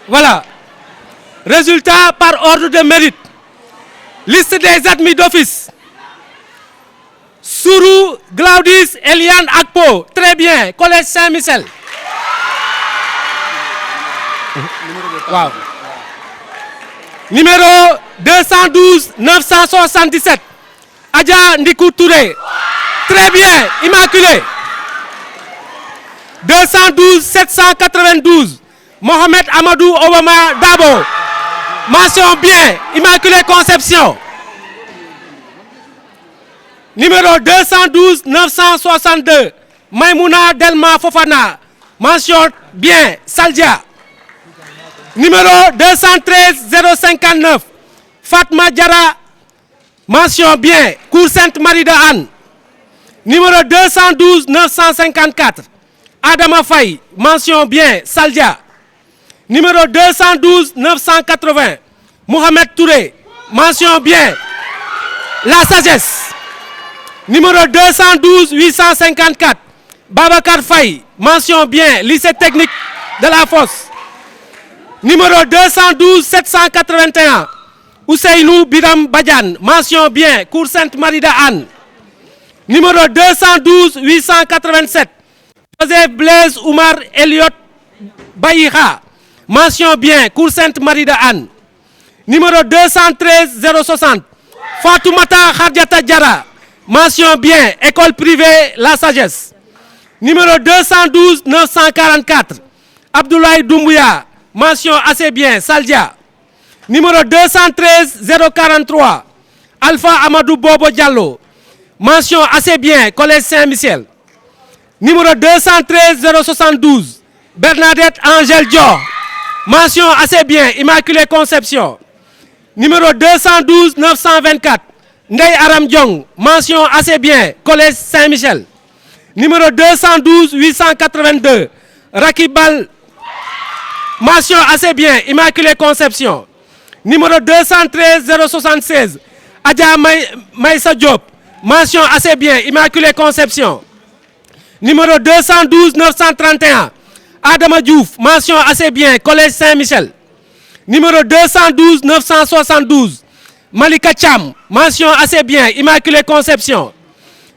Voilà. Résultat par ordre de mérite. Liste des admis d'office. Sourou Glaudis Eliane Akpo. Très bien. Collège Saint-Michel. Wow. Numéro 212 977. Adja Ndikou Touré. Très bien. Immaculé. 212 792. Mohamed Amadou Obama Dabo. Mention bien. Immaculée Conception. Numéro 212 962. Maïmouna Delma Fofana. Mention bien. Saldia. Numéro 213 059. Fatma Diara. Mention bien. Cour Sainte-Marie de Anne. Numéro 212 954. Adama Faye. Mention bien. Saldia. Numéro 212 980. Mohamed Touré. Mention bien. La sagesse. Numéro 212 854. Babacar Faye. Mention bien. Lycée technique de la Fosse. Numéro 212 781. Ousseynou Biram Badiane. Mention bien. Cour Sainte-Marie de Anne. Numéro 212 887. Joseph Blaise Oumar Elliot Baïra. Mention bien. Cour Sainte-Marie de Anne. Numéro 213 060. Fatoumata Khadjata Diara. Mention bien. École privée La Sagesse. Numéro 212 944. Abdoulaye Doumbouya. Mention assez bien. Saldia. Numéro 213 043. Alpha Amadou Bobo Diallo. Mention assez bien. Collège Saint-Michel. Numéro 213 072. Bernadette Angèle Dior. Mention assez bien. Immaculée Conception. Numéro 212 924. Ndeye Aram Diong. Mention assez bien. Collège Saint-Michel. Numéro 212 882. Rakibal. Mention assez bien. Immaculée Conception. Numéro 213 076. Adja Maïssa Diop. Mention assez bien. Immaculée Conception. Numéro 212 931. Adama Diouf. Mention assez bien. Collège Saint-Michel. Numéro 212 972. Malika Cham. Mention assez bien. Immaculée Conception.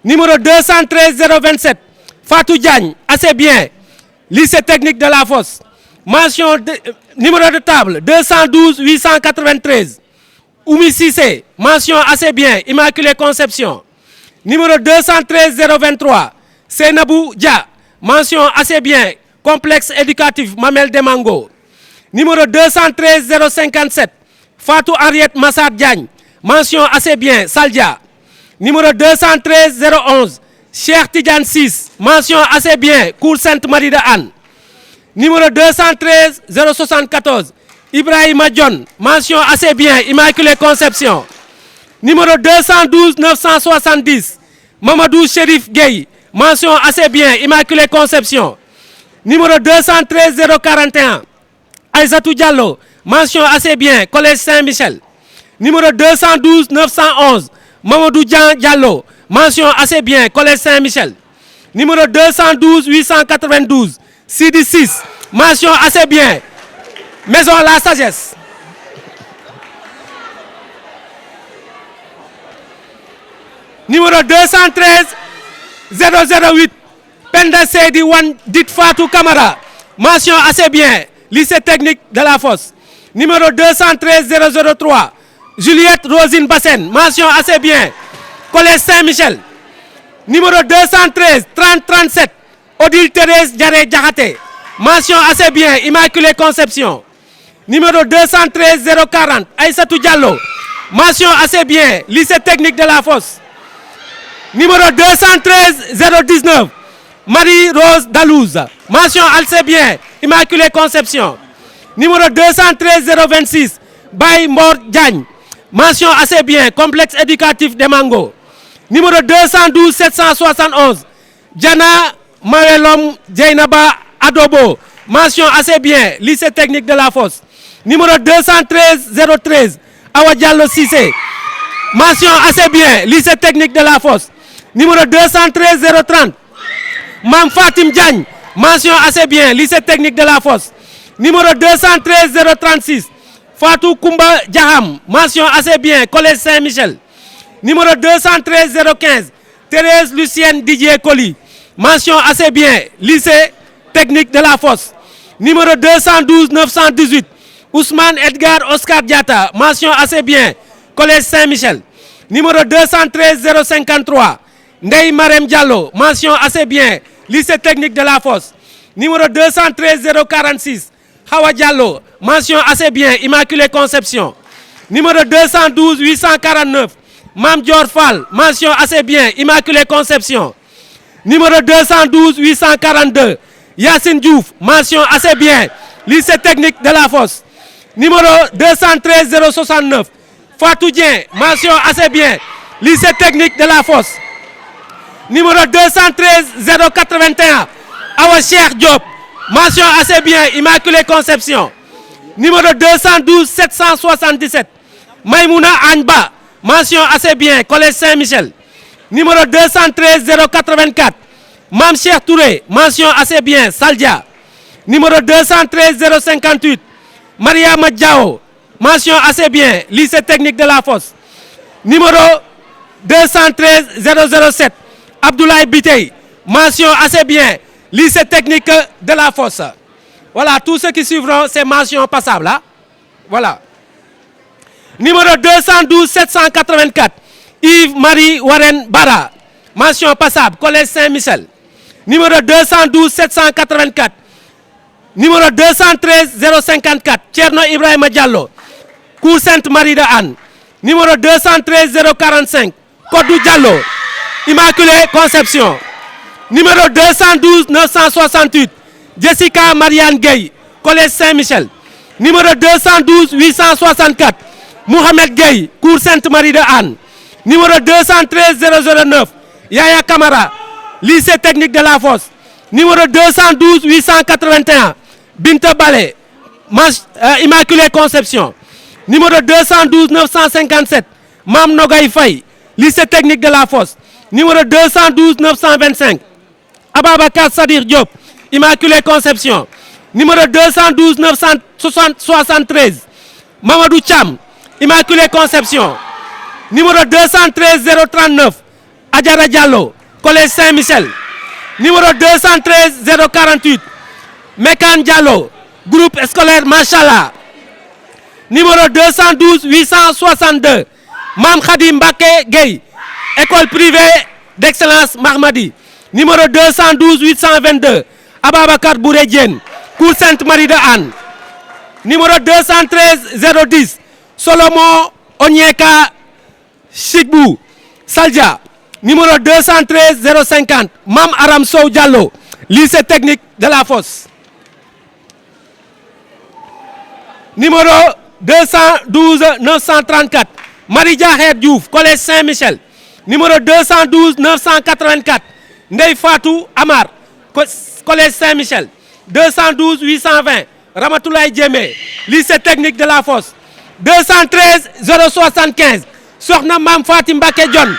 Numéro 213 027. Fatou Diagne. Assez bien. Lycée technique de la Fosse. Mention numéro de table 212 893. Oumi Cissé. Mention assez bien. Immaculée Conception. Numéro 213 023. Seynabou Dia. Mention assez bien. Complexe éducatif Mamel Demango. Numéro 213 057. Fatou Henriette Massad Diagne. Mention assez bien. Saldia. Numéro 213 011. Cheikh Tidiane 6. Mention assez bien. Cour Sainte-Marie de Anne. Numéro 213 074. Ibrahima Dione. Mention assez bien. Immaculée Conception. Numéro 212 970. Mamadou Chérif Gueye. Mention assez bien. Immaculée Conception. Numéro 213 041. Aïssatou Diallo. Mention assez bien. Collège Saint-Michel. Numéro 212 911. Mamadou Diallo. Mention assez bien. Collège Saint-Michel. Numéro 212 892. Sidi 6. Mention assez bien. Maison La Sagesse. Numéro 213 008. Penda Seydi Wan Dit Fatou Camara. Mention assez bien. Lycée technique de la Fosse. Numéro 213 003. Juliette Rosine Bassène. Mention assez bien. Collège Saint-Michel. Numéro 213 3037. Odile Thérèse Diaré Diakhaté. Mention assez bien. Immaculée Conception. Numéro 213 040. Aïssatou Diallo. Mention assez bien. Lycée technique de la Fosse. Numéro 213 019. Marie-Rose Dalouse. Mention assez bien. Immaculée Conception. Numéro 213 026. Baye Mor Diagne. Mention assez bien. Complexe éducatif de Mango. Numéro 212 771. Diana Mawelom Djeynaba Adobo. Mention assez bien. Lycée technique de la Fosse. Numéro 213 013. Awa Diallo Cissé. Mention assez bien. Lycée technique de la Fosse. Numéro 213 030. Mam Fatim Diagne. Mention assez bien. Lycée technique de la Fosse. Numéro 213 036, Fatou Koumba Diaham, mention assez bien, Collège Saint-Michel. Numéro 213 015, Thérèse Lucienne Didier Colli, mention assez bien, lycée technique de la Fosse. Numéro 212 918, Ousmane Edgar Oscar Diatta, mention assez bien, Collège Saint-Michel. Numéro 213 053, Ndeye Marem Diallo, mention assez bien, lycée technique de la Fosse. Numéro 213 046, Hawa Diallo, mention assez bien, Immaculée Conception. Numéro 212 849, Mam Dior Fall, mention assez bien, Immaculée Conception. Numéro 212 842, Yacine Diouf, mention assez bien, lycée technique de la Fosse. Numéro 213 069, Fatou Dien, mention assez bien, lycée technique de la Fosse. Numéro 213 081, Awa Cheikh Diop, mention assez bien, Immaculée Conception. Numéro 212 777, Maïmouna Anba, mention assez bien, Collège Saint-Michel. Numéro 213 084, Mam Cheikh Touré, mention assez bien, Saldia. Numéro 213 058, Mariama Diao, mention assez bien, lycée technique de la Fosse. Numéro 213 007, Abdoulaye Bitey, mention assez bien, lycée technique de la Fosse. Voilà, tous ceux qui suivront ces mentions passables. Hein? Voilà. Numéro 212 784, Yves-Marie Warren Bara, mention passable, Collège Saint-Michel. Numéro 212 784, numéro 213 054, Thierno Ibrahima Diallo, Cour Sainte-Marie de Anne. Numéro 213 045, Kodou Diallo, Immaculée Conception. Numéro 212 968, Jessica Marianne Gueye, Collège Saint-Michel. Numéro 212 864, Mohamed Gueye, Cour Sainte-Marie de Anne. Numéro 213 009, Yaya Kamara, lycée technique de la Fosse. Numéro 212 881, Binta Balé, Immaculée Conception. Numéro 212 957, Mam Nogay Faye, lycée technique de la Fosse. Numéro 212 925, Ababakar Sadir Diop, Immaculée Conception. Numéro 212 973, Mamadou Cham, Immaculée Conception. Numéro 213 039, Adjara Diallo, Collège Saint-Michel. Numéro 213 048, Mekan Diallo, groupe scolaire Machallah. Numéro 212 862, Mam Khadim Mbake Gueye, école privée d'excellence Mahmadi. Numéro 212 822, Ababakar Bouredjen, Cour Sainte-Marie de Anne. Numéro 213 010, Solomon Onyeka Chikbou, Saldia. Numéro 213 050, Mam Aram Sow Diallo, lycée technique de la Fosse. Numéro 212 934, Marie Diakher Diouf, Collège Saint-Michel. Numéro 212 984, Ndeye Fatou Amar, Collège Saint-Michel. 212 820, Ramatoulaye Diémé, lycée technique de la Fosse. 213 075, Sokhna Mam Fatim Mbacké Dione,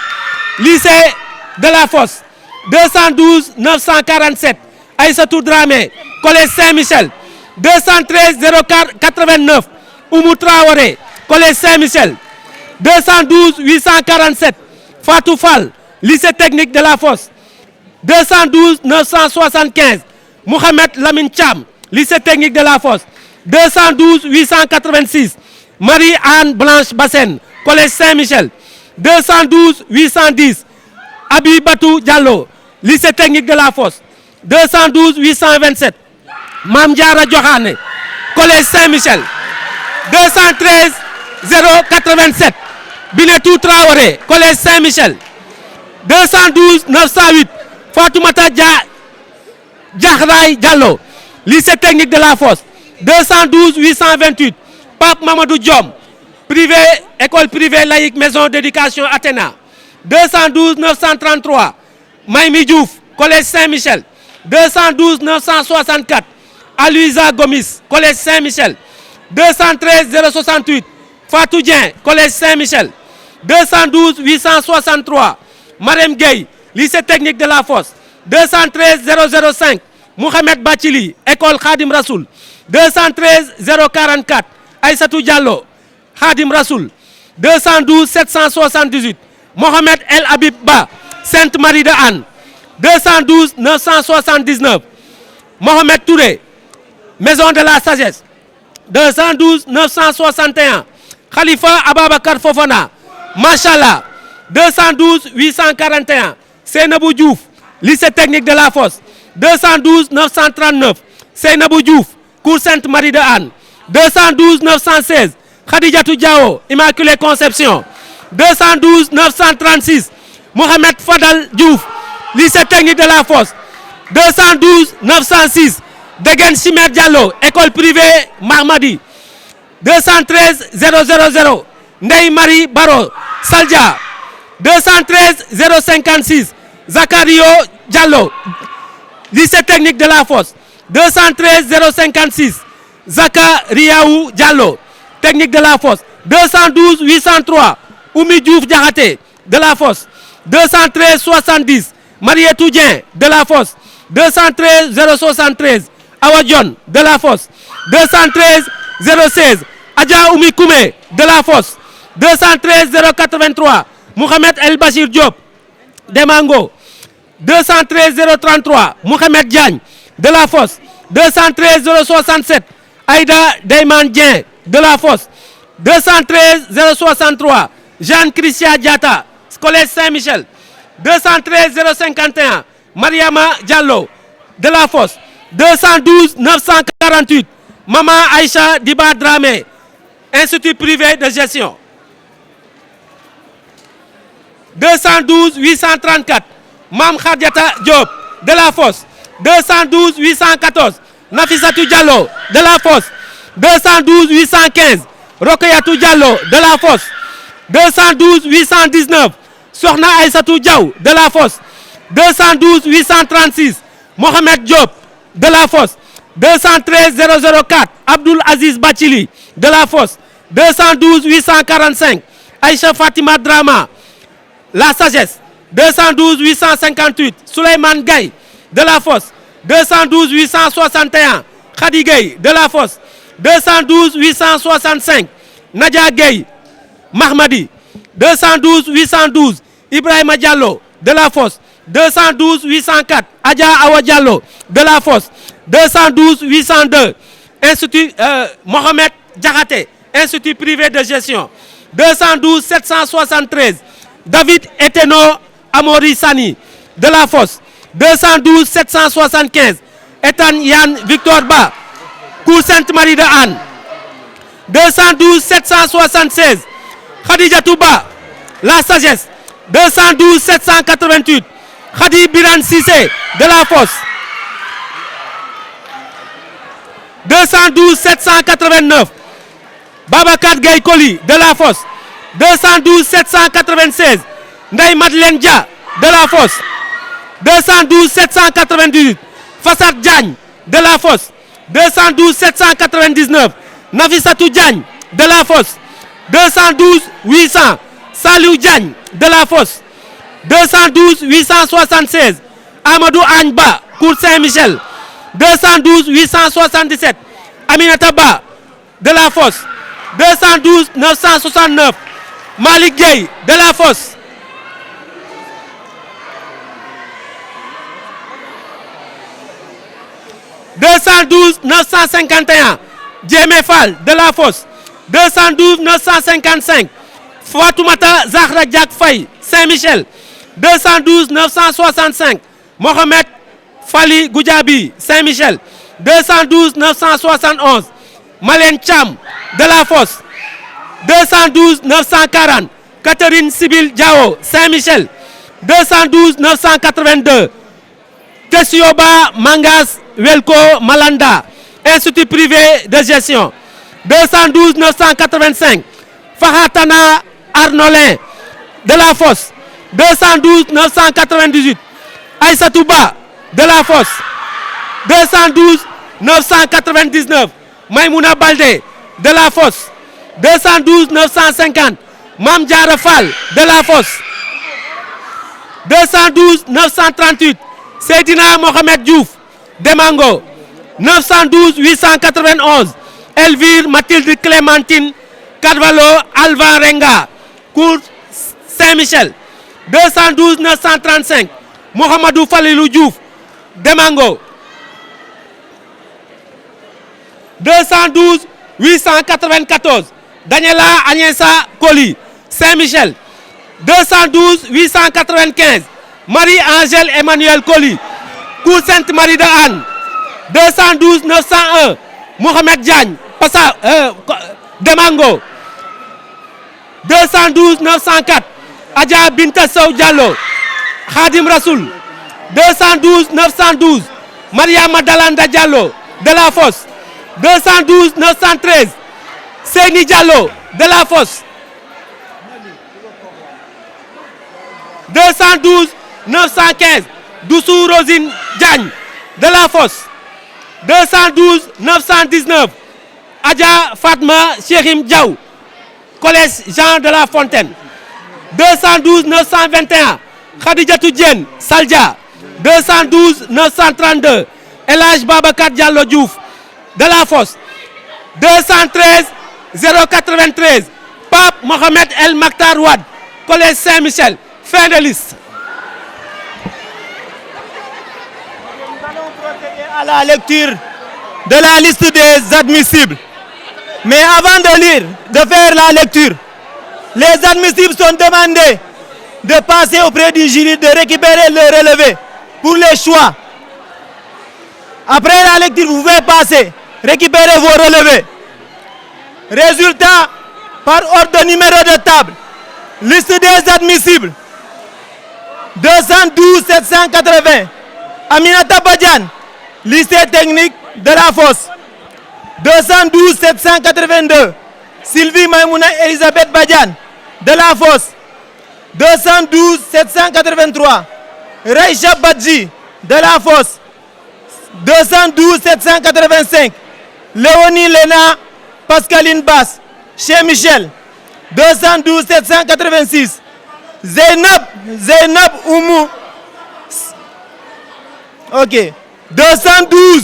lycée de la Fosse. 212 947, Aïssatou Dramé, Collège Saint-Michel. 213 089, Oumou Traoré, Collège Saint-Michel. 212 847, Fatou Fall, lycée technique de la Fosse. 212 975, Mohamed Lamine Cham, lycée technique de la Fosse. 212 886, Marie-Anne Blanche Bassène, Collège Saint-Michel. 212 810, Abibatou Diallo, lycée technique de la Fosse. 212 827, Mam Diara Diokhane, Collège Saint-Michel. 213 087, Binetou Traoré, Collège Saint-Michel. 212 908, Fatoumata Diakhray Diallo, lycée technique de la Fosse. 212 828, Pape Mamadou Diom, privé, école privée laïque maison d'éducation Athéna. 212 933, Maïmi Diouf, Collège Saint-Michel. 212 964, Aluisa Gomis, Collège Saint-Michel. 213 068, Fatou Dien, Collège Saint-Michel. 212 863, Marem Gueye, lycée technique de la Fosse. 213 005, Mohamed Bachili, école Khadim Rassoul. 213 044 Aïssatou Diallo Khadim Rasoul 212 778 Mohamed El Habib Ba Sainte Marie de Anne 212 979 Mohamed Touré Maison de la Sagesse 212 961 Khalifa Ababakar Fofana Machallah 212 841 Seynabou Diouf lycée technique de la Fosse 212 939 Seynabou Diouf Cour Sainte Marie de Anne 212 916 Khadijatou Diao Immaculée Conception 212 936 Mohamed Fadal Diouf lycée technique de la Fosse 212 906 Degen Simer Diallo école privée Mahmadi 213 000 Ndeye Marie Baro Saldia 213 056 Zakario Diallo lycée technique de la Fosse 213 056 Zakariaou Diallo technique de la Fosse 212 803 Oumi Diouf Diakhaté de la Fosse 213 70 Marietou Dieng de la Fosse 213 073 Awa Dione de la Fosse 213 016 Adja Oumi Koumé de la Fosse 213 083 Mohamed El Bachir Diop Demango 213 033 Mohamed Diagne de la Fosse 213 067 Aïda Deyman Dieng de la Fosse 213 063 Jean-Christian Diatta Collège Saint-Michel 213 051 Mariama Diallo de la Fosse 212 948 Maman Aïcha Diba Dramé Institut privé de gestion 212 834 Mam Khadiata Diop de la Fosse 212 814 Nafissatou Diallo de la Fosse 212 815 Rokayatou Diallo de la Fosse 212 819 Sokhna Aïssatou Diaw de la Fosse 212 836 Mohamed Diop de la Fosse 213 004 Abdoul Aziz Bathily de la Fosse 212 845 Aïcha Fatima Drama La Sagesse 212 858 Souleymane Gaye de la Fosse 212 861 Khady Gueye de la Fosse 212 865 Nadia Gueye Mahmadi 212 812 Ibrahima Diallo de la Fosse 212 804 Adja Awa Diallo de la Fosse 212 802 Institut Mohamed Diakhaté Institut privé de gestion 212 773 David Eteno Amori Sani de la Fosse 212 775 Ethan Yann Victor Ba Cour Sainte Marie de Anne 212 776 Khadijatou Ba La Sagesse 212 788 Khadi Biran Cissé de la Fosse 212 789 Babacar Gueye Koli de la Fosse 212 796 Ndeye Madeleine Dia de la Fosse 212 798 Fassad Diagne de la Fosse 212 799 Nafissatou Diagne de la Fosse 212 800 Saliou Diagne de la Fosse 212 876 Amadou Agne Ba Cour Saint-Michel 212 877 Aminata Ba de la Fosse 212 969 Malick Gueye de la Fosse 212 951 Djemé Fall de la Fosse 212 955 Fatoumata Zahra Diak Faye Saint-Michel 212 965 Mohamed Fali Goudiaby Saint-Michel 212 971 Malène Thiam de la Fosse 212 940 Catherine Sibyl Diao Saint-Michel 212 982 Tessioba Mangas Welko Malanda Institut privé de gestion 212 985 Fahatana Arnolin de la Fosse 212 998 Aïssatou Ba de la Fosse 212 999 Maïmouna Baldé de la Fosse 212 950 Mame Diarra Fall de la Fosse 212 938 Seydina Mohamed Diouf Demango 912 891 Elvire Mathilde Clémentine Carvalho Alvan Renga cour Saint-Michel. 212 935 Mohamedou Falilou Diouf Demango. 212 894 Daniela Agnesa Koli Saint-Michel. 212 895 Marie-Angèle Emmanuel Koli cour Sainte-Marie de Anne. 212 901 Mohamed Diagne Passa Demango. 212 904 Adja Binta Sow Diallo Khadim Rasoul. 212 912 Mariama Dalanda Diallo de la Fosse. 212 913 Seyni Diallo de la Fosse. 212 915 Doussou Rosine Diagne de la Fosse. 212 919 Adja Fatma Cheikhim Diaw collège Jean de la Fontaine. 212 921 Khadijatou Diène Saldia. 212 932 El Hadj Babacar Diallo Diouf de la Fosse. 213 093 Pape Mohamed El Maktar Wade collège Saint-Michel. Fin de liste. Nous allons procéder à la lecture de la liste des admissibles. Mais avant de faire la lecture, les admissibles sont demandés de passer auprès du jury, de récupérer le relevé pour les choix. Après la lecture, vous pouvez passer, récupérer vos relevés. Résultat, par ordre de numéro de table, liste des admissibles. 212 780 Aminata Badiane, lycée technique de la Fosse. 212 782 Sylvie Maïmouna Elisabeth Badiane de la Fosse. 212 783 Reïcha Badji de la Fosse. 212 785 Léonie Lena Pascaline Bass chez Michel. 212 786 Zeynab Oumou. Ok. 212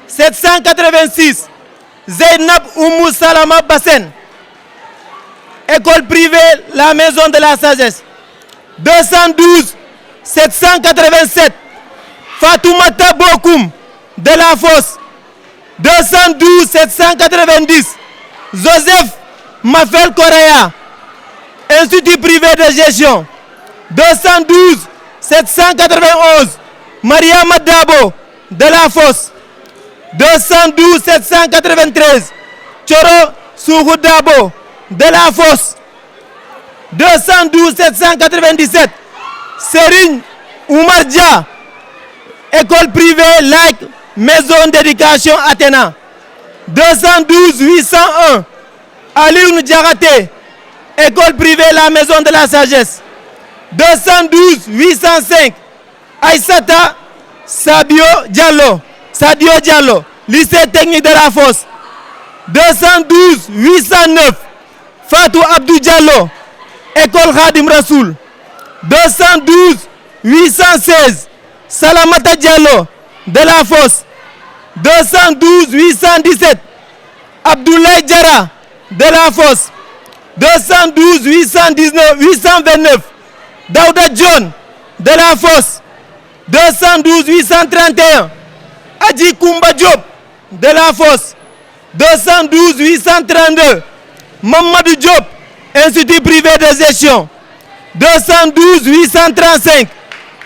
786 Zeynab Oumou Salama Bassen. École privée La Maison de la Sagesse. 212 787 Fatoumata Bokoum de la Fosse. 212 790 Joseph Mafel Correa, Institut privé de gestion. 212 791 Mariama Dabo de la Fosse. 212 793 Thioro Sougou Dabo de la Fosse. 212 797 Serigne Oumar Dia, école privée laïque Maison d'éducation Athéna. 212 801 Alioune Diakhaté, école privée La Maison de la Sagesse. 212 805 Aïssata Sadio Diallo, lycée technique de la Fosse. 212 809 Fatou Abdou Diallo, école Khadim Rasoul. 212 816 Salamata Diallo de la Fosse. 212 817 Abdoulaye Diarra de la Fosse. 212 829 Daouda John de la Fosse. 212 831 Adji Koumba Diop de la Fosse. 212 832 Mamadou Diop, Institut privé de gestion. 212 835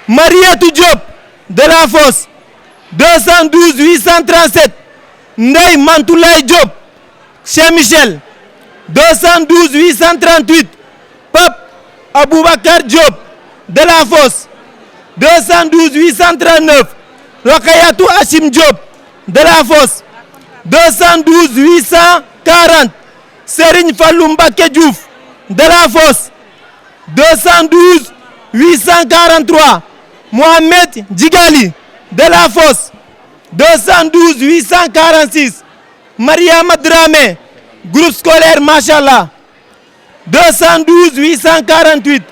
Marietou Diop de la Fosse. 212 837 Ndeye Mantoulaye Diop chez Michel. 212 838 Pape Aboubacar Diop de la Fosse. 212 839 Rokayatou Hachim Diop de la Fosse. 212 840 Serigne Fallou Mbacké Diouf de la Fosse. 212 843 Mohamed Djigali de la Fosse. 212 846 Mariama Dramé, groupe scolaire Machallah. 212 848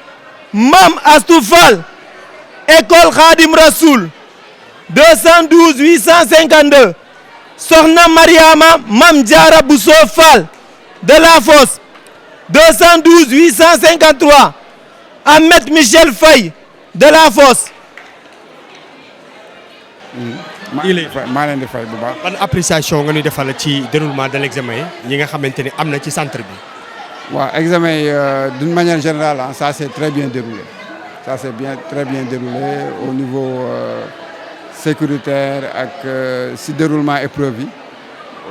Mam Astou Fall, école Khadim Rasoul. 212 852 Sokhna Mariama Mam Diarra Bousso Fall de la Fosse 212 853 Ahmed Michel Faye de la Fosse. maa leen di fay bu baax. ban appréciation nga ñuy defal ci déroulement de l'examen yi nga xamante ni am na ci centre bi. waaw examen yi d'une manière générale ça s'est très bien déroulé ça s'est très bien déroulé au niveau sécuritaire ak si déroulement épreuve yi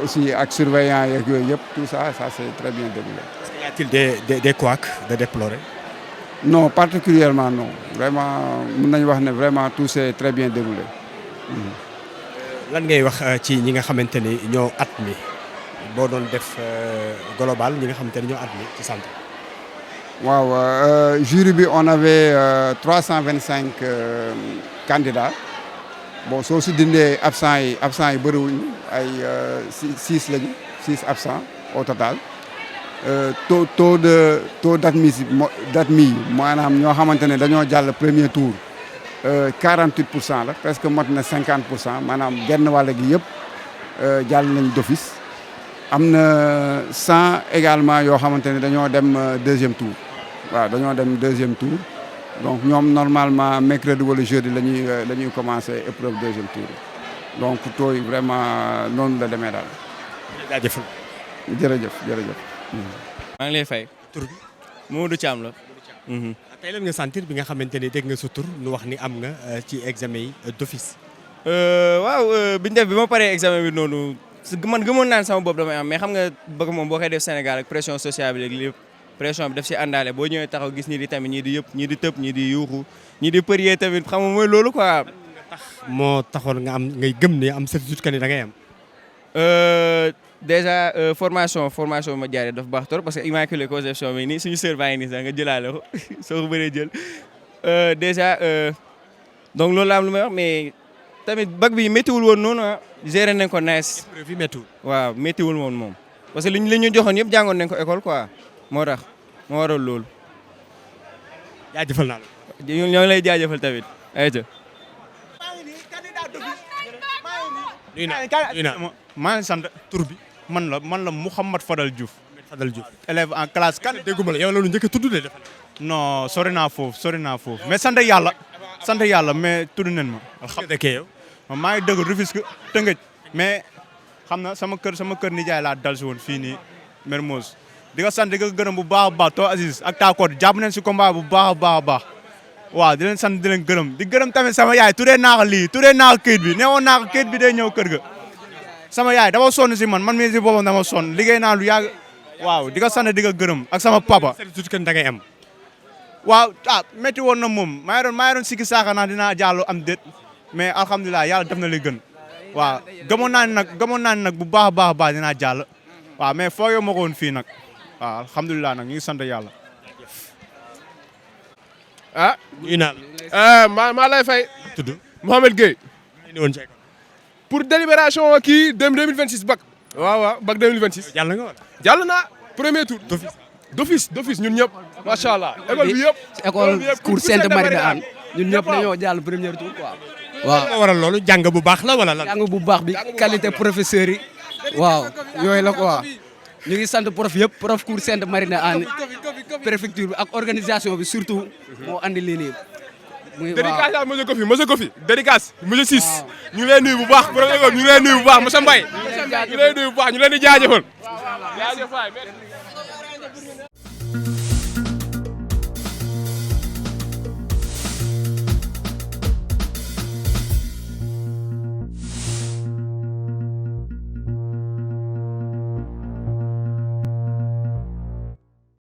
aussi ak surveillant yeeg yooyu yëpp tout ça s'est très bien déroulé. Est-ce qu'il y a-t-il des couacs de déplorer? Non, particulièrement non vraiment mën nañu wax ne vraiment tout s'est très bien déroulé. lan ngay wax ci ñi nga xamante ni ñoo admis boo doon def global ñi nga xamante ni ñoo admis ci centre. waaw jury bi on avait 325 candidats bon soo si dindee absents yi bëriwuñu ay 6 lañu 6 absents au total taux d'admis maanaam ñoo xamante ne dañoo jàll premier tour 48% la presque mot na 50% maanaam genn wàll gi yëpp jàll nañ d'office am na 100 également yoo xamante ne dañoo dem deuxième tour waaw dañoo dem deuxième tour donc ñoom normalement mercredi wala jeudi la ñuy commencer épreuve deuxième tour donc taux yi vraiment noonu la demee daal. jaajëfal. jërëjëf. maa ngi lay fay. tur bi. Modou Thiam la. tey lan nga sentir bi nga xamante ni dégg nga sa tur nu wax ni am nga ci examen yi d'office. waaw biñ def bi ma paree examen bi noonu man gëmoon naan sama bopp damay am mais xam nga bëgg moom boo koy def Sénégal ak pression sociale bi léegi lépp pression bi daf si àndaale boo ñëwee taxaw gis ñii di tamit ñii di yëpp ñii di tëb ñii di yuuxu ñii di përier tamit xam nga mooy loolu quoi. moo taxoon nga am ngay gëm ne am certitude que ni da ngay am. déjà formation ma jaaree dafa baax trop parce que immaculée conception bi nii suñu sœur baa ngi nii sax nga jëlaale ko soo ko bëree jël déjà donc loolu la am lu may wax mais tamit bac bi méttiwul woon noonu ah géré nañ ko nice. épreuve yi méttiwul. waaw méttiwul woon moom parce que li ñu joxoon yëpp jàngoon nañ ko école quoi moo tax moo waral loolu. jaajëfal naa la. ñoo ngi lay jaajëfal tamit ayca. maa ngi sant tur bi man la Mouhamad Fadal Diouf. Élève en classe 4. dégguma la yow la lu njëkk a tudd de. non sori naa foofu mais sant yàlla mais tudd nañ ma. alhamdulilah yow. maa ngi dëgg Rufisque Tëngëj mais xam na sama kër nijaay laa dal si woon fii nii Mermoz di nga sant di nga gërëm bu baax a baax too Aziz ak Takot jàpp nañ si combat bu baax a baax waaw di leen sant di leen gërëm di gërëm tamit sama yaay turee naa ko këyit bi newoon naa ko këyit bi day ñëw kër ga sama yaay dafa sonn si man mii si boppam dama sonn liggéey naa lu yàgg waaw di nga sant di nga gërëm ak sama papa. certitude que da ngay am. waaw métti woon na moom maa ngi doon sikki saaka naa dinaa jàll am déet mais alhamdulilah yàlla def na li gën waaw gëmoon naa ne nag bu baax a baax dinaa jàll waaw mais foogee ma ko woon fii nag waaw alhamdulilah nag ñu ngi sant yàlla. ñu naan. maa lay fay. tudd Mohamed Gueye. ni woon ci école. pour délibération kii 2026 bac. waaw bac 2026. jàll nga wala. jàll naa premier tour. d'office ñun ñëpp. macha allah école bi yëpp. école cours Sainte Marie de Hann ñun ñëpp dañoo jàll premier tour quoi. waaw moo waral loolu jàng bu baax la wala lan. jàng bu baax bi qualité professeurs yi. waaw yooyu la quoi. ñu ngi sant prof yëpp prof cours Sainte Marie de Hann préfecture bi ak organisation bi surtout moo andi lii nii. muy dédicace à monsieur Kofi dédicace monsieur Ciss ñu ngi lay nuyu bu baax prof école ñu ngi lay nuyu bu baax monsieur Mbaye ñu ngi lay nuyu bu baax ñu leen di jaajëfal.